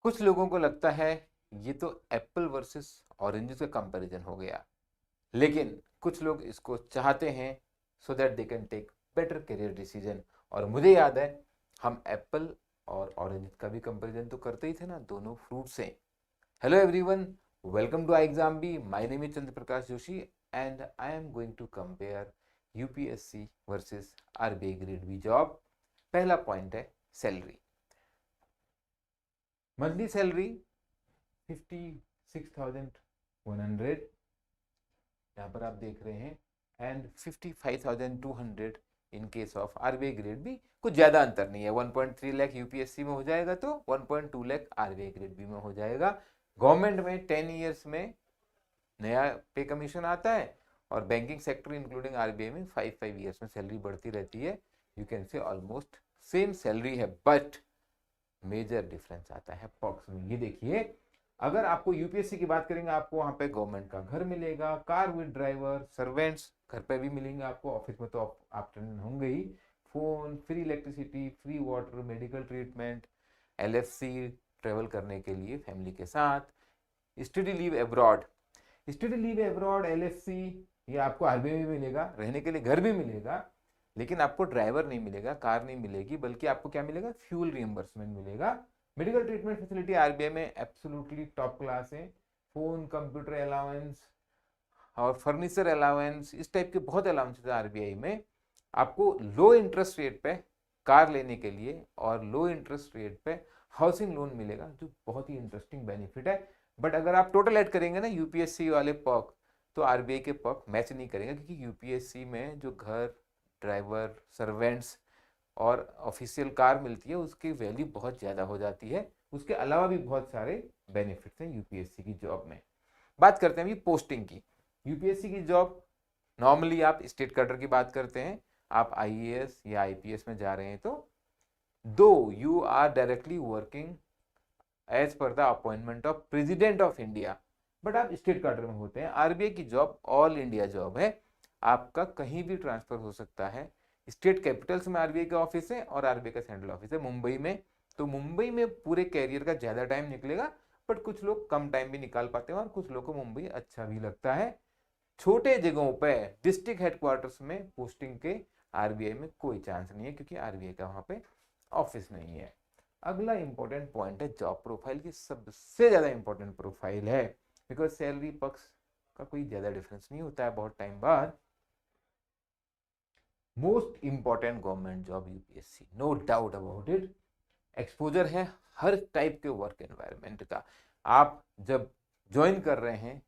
कुछ लोगों को लगता है ये तो एप्पल वर्सेस ऑरेंज का कंपैरिजन हो गया, लेकिन कुछ लोग इसको चाहते हैं so that they can take better career decision. और मुझे याद है हम एप्पल और ऑरेंज का भी कंपैरिजन तो करते ही थे ना, दोनों फ्रूट्स हैं। Hello everyone, welcome to I exam B. My name is Chandra Prakash Joshi and I am going to compare UPSC versus RBI grade B job. पहला पॉइंट है सैलरी। मंथली सैलरी 56,100 यहाँ पर आप देख रहे हैं, and 55,200 in case of RBI grade B. कुछ ज़्यादा अंतर नहीं है, 1.3 लाख यूपीएससी में हो जाएगा तो 1.2 लाख आरबीआई ग्रेड बी में हो जाएगा। गवर्नमेंट में 10 ईयर्स में नया पे कमीशन आता है, और बैंकिंग सेक्टर इंक्लूडिंग आरबीआई में 5 ईयर्स में सैलरी बढ़ती रहती है। You can say almost same salary है, बट मेजर डिफरेंस आता है पॉक्स में। ये देखिए, अगर आपको यूपीएससी की बात करेंगे, आपको वहां पे गवर्नमेंट का घर मिलेगा, कार विद ड्राइवर, सर्वेंट्स घर पे भी मिलेंगे आपको, ऑफिस में तो आप अटेंड होंगे ही, phone, free electricity, free water, medical treatment, LFC travel करने के लिए फैमिली के साथ, स्टडी लीव अब्रॉड, एलएफसी, ये आपको आरबीआई में मिलेगा, रहने के लिए घर भी मिलेगा, लेकिन आपको ड्राइवर नहीं मिलेगा, कार नहीं मिलेगी, बल्कि आपको क्या मिलेगा, फ्यूल रियम्बर्समेंट मिलेगा। मेडिकल ट्रीटमेंट फैसिलिटी आरबीआई में एब्सोल्युटली टॉप क्लास है। फोन, कंप्यूटर अलाउंस और फर्नीचर अलाउंस, इस टाइप के बहुत अलाउंसेस आरबीआई में। आपको लो इंटरेस्ट रेट पे कार लेने के लिए और लो इंटरेस्ट रेट पे हाउसिंग लोन मिलेगा, जो बहुत ही इंटरेस्टिंग बेनिफिट है। बट अगर आप टोटल ऐड करेंगे ना यूपीएससी वाले पर्क, तो आरबीआई के पर्क मैच नहीं करेंगे, क्योंकि यूपीएससी में जो घर, ड्राइवर, सर्वेंट्स और ऑफिशियल कार मिलती है, उसकी वैल्यू बहुत ज़्यादा हो जाती है। उसके अलावा भी बहुत सारे बेनिफिट्स हैं यूपीएससी की जॉब में। बात करते हैं अभी पोस्टिंग की। यूपीएससी की जॉब नॉर्मली आप स्टेट कैडर की बात करते हैं, आप आईएएस या आईपीएस में जा रहे हैं, तो दो you are directly working as per the appointment of president of India, but आप स्टेट कैडर में होते हैं। आरबीआई की जॉब ऑल इंडिया जॉब है, आपका कहीं भी ट्रांसफर हो सकता है। स्टेट कैपिटल्स में आरबीआई का ऑफिस है, और आरबीआई का सेंट्रल ऑफिस है मुंबई में, तो मुंबई में पूरे कैरियर का ज्यादा टाइम निकलेगा, बट कुछ लोग कम टाइम भी निकाल पाते हैं, और कुछ लोग को मुंबई अच्छा भी लगता है। छोटे जगहों पे डिस्ट्रिक्ट हेडक्वार्टर्स में पोस्टिंग के आरबीआई में कोई चांस नहीं है, क्योंकि आरबीआई का वहां पे ऑफिस नहीं है। अगला इंपॉर्टेंट पॉइंट है जॉब प्रोफाइल की, सबसे ज्यादा इंपॉर्टेंट प्रोफाइल है, बिकॉज सैलरी पक्ष का कोई ज्यादा डिफरेंस नहीं होता है बहुत टाइम बाद। Most important government job UPSC, no doubt about it. Exposure है हर टाइप के वर्क एनवायरनमेंट का। आप जब ज्वाइन कर रहे हैं,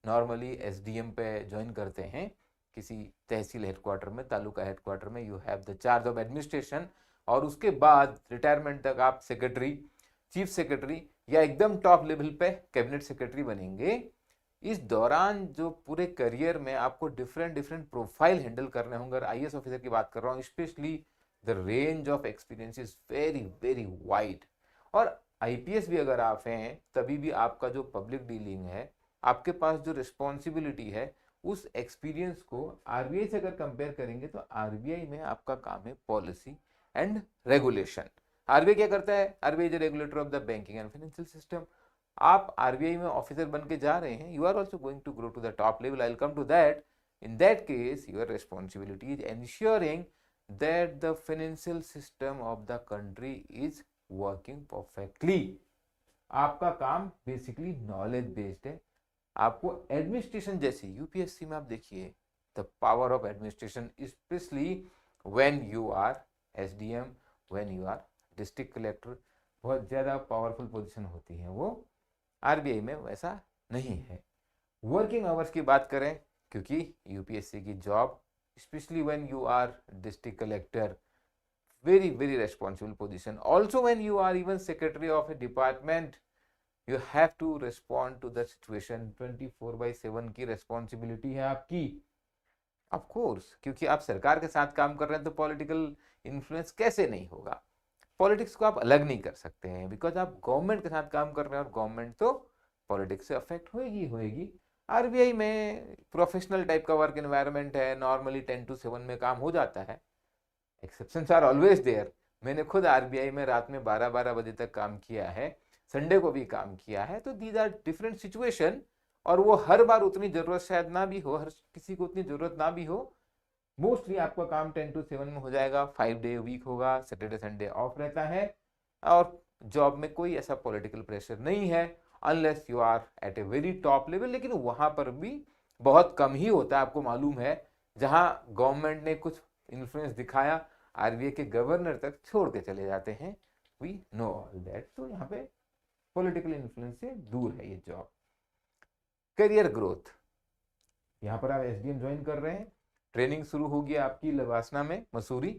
नॉर्मली एसडीएम पे ज्वाइन करते हैं, किसी तहसील हेडक्वार्टर में, तालुका हेडक्वार्टर में, you have the charge of administration, और उसके बाद रिटायरमेंट तक आप सेक्रेटरी, चीफ सेक्रेटरी, या एकदम टॉप लेवल पे कैबिनेट सेक्रेटरी बनेंगे। इस दौरान जो पूरे करियर में आपको डिफरेंट डिफरेंट प्रोफाइल हैंडल करने होंगे। आईएएस ऑफिसर की बात कर रहा हूँ, specially the range of experience is very very wide. और आईपीएस भी अगर आप हैं, तभी भी आपका जो पब्लिक डीलिंग है, आपके पास जो रिस्पॉन्सिबिलिटी है, उस एक्सपीरियंस को आरबीआई से अगर कंपेयर करेंगे, तो आरबीआई में आपका काम है पॉलिसी एंड रेगुलेशन। आरबीआई क्या करता है? RBI is regulator of the banking and financial system. आप आरबीआई में ऑफिसर बन के जा रहे हैं, you are also going to grow to the top level, I will come to that. In that case your responsibility is ensuring that the financial system of the country is working perfectly। आपका काम basically knowledge based है। आपको administration, जैसे UPSC में आप देखिए the power of administration, specially when you are SDM, when you are district collector, बहुत ज़्यादा पावरफुल पोजीशन होती है वो। आरबीआई में वैसा नहीं है। वर्किंग आवर्स की बात करें, क्योंकि यूपीएससी की job, especially when you are district collector, very very responsible position. Also when you are even secretary of a department, you have to respond to the situation। 24/7 की responsibility है आपकी, of course, क्योंकि आप सरकार के साथ काम कर रहे हैं, तो पॉलिटिकल इन्फ्लुएंस कैसे नहीं होगा। पॉलिटिक्स को आप अलग नहीं कर सकते हैं, बिकॉज आप गवर्नमेंट के साथ काम कर रहे हैं, और गवर्नमेंट तो पॉलिटिक्स से अफेक्ट होएगी होएगी। आरबीआई में प्रोफेशनल टाइप का वर्क एनवायरनमेंट है, नॉर्मली 10 to 7 में काम हो जाता है। Exceptions are always there. मैंने खुद आरबीआई में रात में 12-12 बजे तक काम किया है। संडे को भी काम किया है। तो दीज आर डिफरेंट सिचुएशन, और वो हर बार उतनी जरूरत शायद ना भी हो, हर किसी को उतनी जरूरत ना भी हो। मोस्टली आपका काम 10 to 7 में हो जाएगा, 5 day वीक होगा, सैटरडे संडे ऑफ रहता है, और जॉब में कोई ऐसा पॉलिटिकल प्रेशर नहीं है unless you are at a very top level. लेकिन वहां पर भी बहुत कम ही होता है, आपको मालूम है। जहां गवर्नमेंट ने कुछ इन्फ्लुएंस दिखाया, आरबीआई के गवर्नर तक छोड़ के चले जाते हैं, वी नो ऑल दैट। तो यहाँ पे पॉलिटिकल इन्फ्लुएंस से दूर है ये जॉब। करियर ग्रोथ, यहाँ पर आप एसडीएम ज्वाइन कर रहे हैं, ट्रेनिंग शुरू होगी आपकी लवासना में, मसूरी।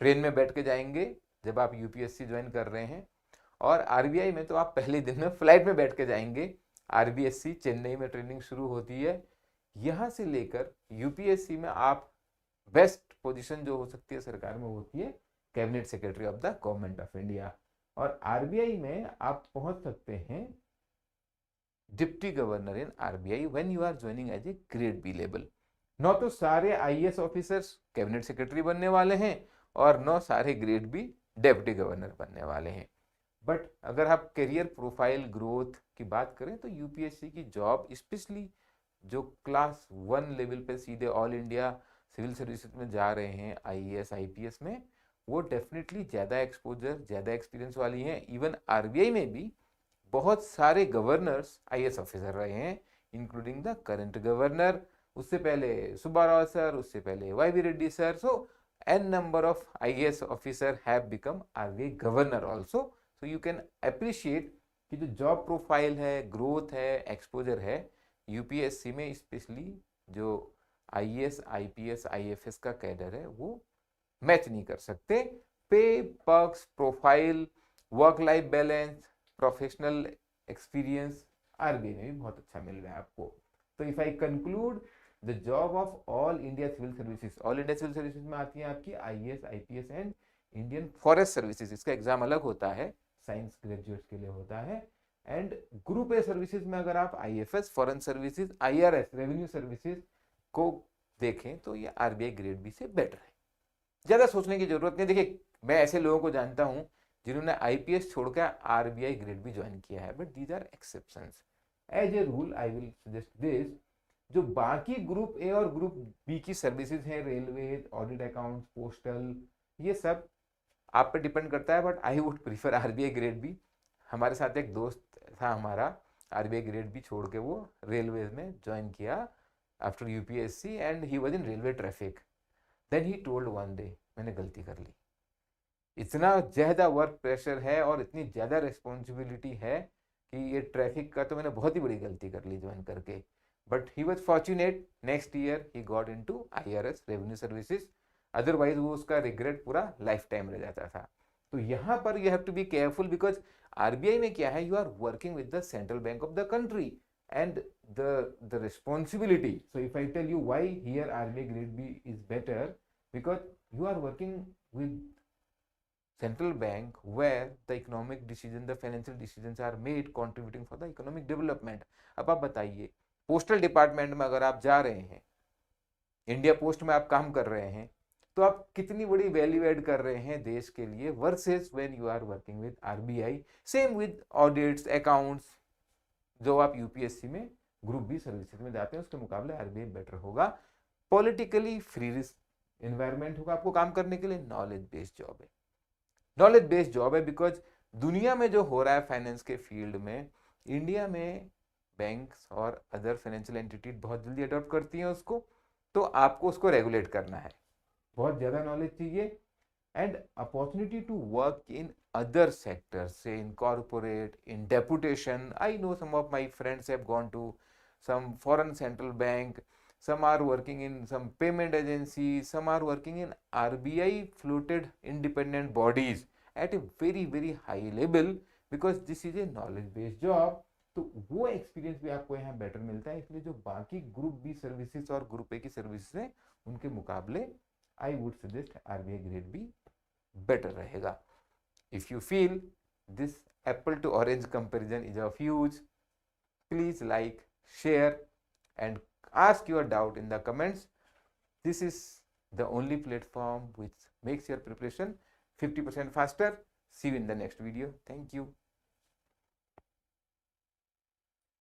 ट्रेन में बैठ के जाएंगे जब आप यूपीएससी ज्वाइन कर रहे हैं, और आरबीआई में तो आप पहले दिन में फ्लाइट में बैठ के जाएंगे। आरबीएससी चेन्नई में ट्रेनिंग शुरू होती है। यहाँ से लेकर यूपीएससी में आप बेस्ट पोजीशन जो हो सकती है सरकार में होती है cabinet secretary of the government of India, और आरबीआई में आप पहुंच सकते हैं deputy governor in RBI when you are joining as a grade B level. न तो सारे आईएएस ऑफिसर्स कैबिनेट सेक्रेटरी बनने वाले हैं, और न सारे ग्रेड बी डिप्टी गवर्नर बनने वाले हैं। बट अगर आप करियर प्रोफाइल ग्रोथ की बात करें तो यूपीएससी की जॉब, स्पेशली जो क्लास 1 लेवल पे सीधे ऑल इंडिया सिविल सर्विसेज में जा रहे हैं आईएएस आईपीएस में, वो डेफिनेटली ज़्यादा एक्सपोजर, ज़्यादा एक्सपीरियंस वाली हैं। इवन आरबीआई में भी बहुत सारे गवर्नर्स आईएएस ऑफिसर रहे हैं, इंक्लूडिंग द करंट गवर्नर, उससे पहले सुब्बाराव सर, उससे पहले YV Reddy sir. So n number of IAS officer have become RBI governor also. So you can appreciate कि जो जॉब प्रोफाइल है, ग्रोथ है, एक्सपोजर है यूपीएससी में, स्पेशली जो आईएएस आईपीएस आईएफएस का कैडर है वो मैच नहीं कर सकते। Pay, perks, profile, work life balance, professional experience RBI में भी बहुत अच्छा मिल रहा है आपको। तो if I conclude, the job of all India civil services, all India civil services में आती है आपकी IAS IPS and Indian forest services. इसका एग्जाम अलग होता है, साइंस ग्रेजुएट्स के लिए होता है। एंड ग्रुप ए सर्विसेज में अगर आप IFS, foreign services, IRS, revenue services को देखें तो ये आरबीआई ग्रेड बी से बेटर है। ज्यादा सोचने की जरूरत नहीं। देखिए, मैं ऐसे लोगों को जानता हूं जिन्होंने आईपीएस छोड़कर आरबीआई ग्रेड बी ज्वाइन किया है, but these are exceptions. As a rule I will suggest this, जो बाकी ग्रुप ए और ग्रुप बी की सर्विसेज हैं, रेलवे, ऑडिट अकाउंट्स, पोस्टल, ये सब आप पे डिपेंड करता है, but I would prefer RBI grade B. हमारे साथ एक दोस्त था हमारा, आरबीआई ग्रेड बी छोड़ के वो रेलवे में ज्वाइन किया after UPSC, and he was in railway traffic. Then he told one day, मैंने गलती कर ली, इतना ज़्यादा वर्क प्रेशर है और इतनी ज़्यादा रिस्पॉन्सिबिलिटी है कि ये ट्रैफिक का तो मैंने बहुत ही बड़ी गलती कर ली ज्वाइन करके। But he was fortunate, next year he got into IRS revenue services, otherwise वो उसका रिग्रेट पूरा लाइफ टाइम रह जाता था। तो यहाँ पर you have to be careful, because RBI में क्या है, you are working with the central bank of the country and the responsibility. So if I tell you why here RBI grade B is better, because you are working with central bank where the economic decision, the financial decisions are made contributing for the economic development. अब आप बताइए, postal department में अगर आप जा रहे हैं, India post में आप काम कर रहे हैं, तो आप कितनी बड़ी वैल्यू ऐड कर रहे हैं देश के लिए, versus when you are working with RBI. Same with audits, accounts, जो आप यूपीएससी में ग्रुप बी सर्विसेज में जाते हैं उसके मुकाबले आरबीआई बेटर होगा। पॉलिटिकली फ्री एनवायरनमेंट होगा आपको काम करने के लिए। नॉलेज बेस्ड जॉब है, नॉलेज बेस्ड जॉब है, बिकॉज दुनिया में जो हो रहा है फाइनेंस के फील्ड में, इंडिया में बैंक्स और अदर फाइनेंशियल एंटिटी बहुत जल्दी अडॉप्ट करती हैं उसको, तो आपको उसको रेगुलेट करना है, बहुत ज़्यादा नॉलेज चाहिए। And opportunity to work in other sectors, say in corporate, in deputation. I know some of my friends have gone to some foreign central bank, some are working in some payment agencies, some are working in RBI floated independent bodies at a very high level, because this is a knowledge based job. तो वो experience भी आपको यहाँ better मिलता है। इसलिए जो बाकी ग्रुप बी सर्विसेज और ग्रुप ए की सर्विसेज हैं उनके मुकाबले I would suggest RBI grade be better रहेगा। If you feel this apple to orange comparison is of use, please like, share and ask your doubt in the comments. This is the only platform which makes your preparation 50% faster. See you in the next video. Thank you.